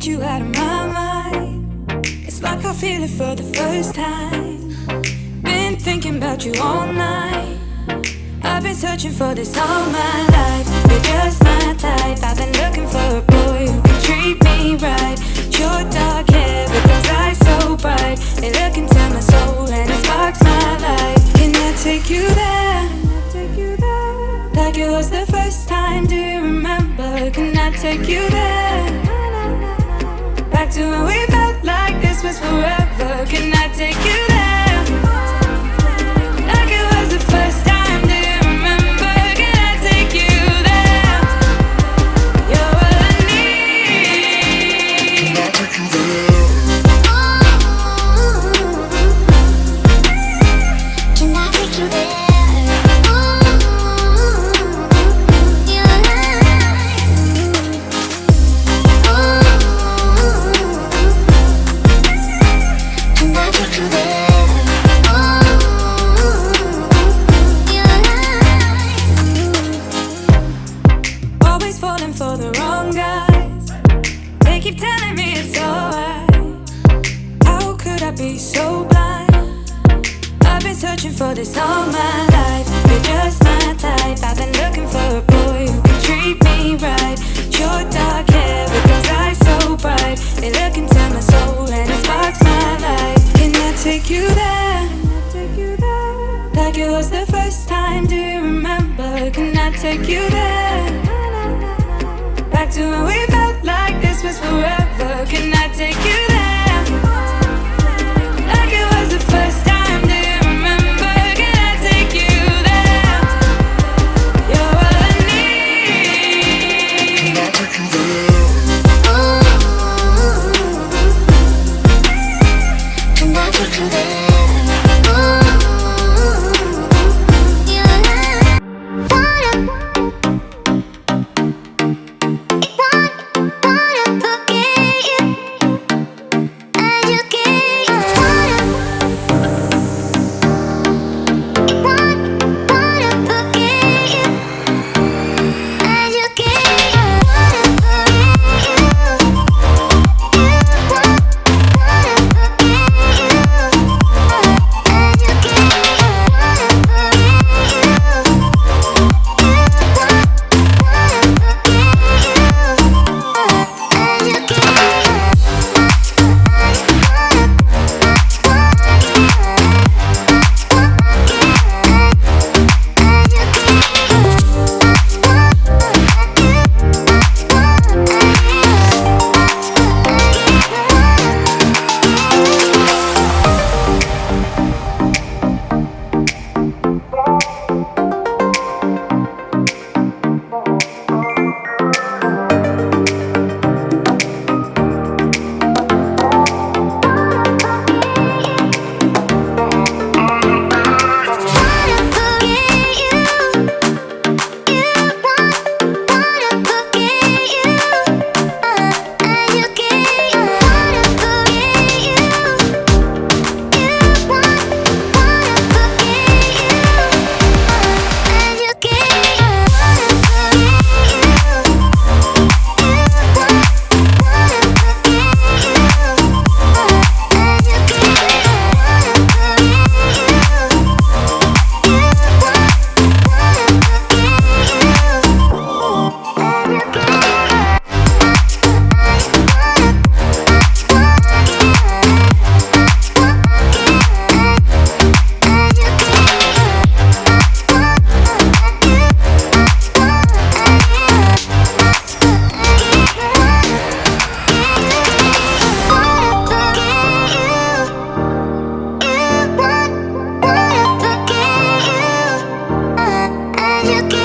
get you out of my mind. It's like I feel it for the first time. Been thinking about you all night. I've been searching for this all my life. You're just my type. I've been looking for a boy who can treat me right. Your dark hair with those eyes so bright. They look into my soul and it sparks my life. Can I take you there? Like it was the first time, do you remember? Can I take you there? Back to when we felt like this was forever. Can I take you there? Like it was the first time, do you remember? Can I take you there? You're all I need. Can I take you there? Can I take you there? For the wrong guys, they keep telling me it's alright. How could I be so blind? I've been searching for this all my life. You're just my type. I've been looking for a boy who can treat me right. Your dark hair with those eyes so bright. They look into my soul and it sparks my life. Can I take you there? Like it was the first time, do you remember? Can I take you there? Back to when we felt like this was forever. Can I take you there? Like it was the first time, do you remember? Can I take you there? You're all I need. Can I take you there? Can I take you there? You can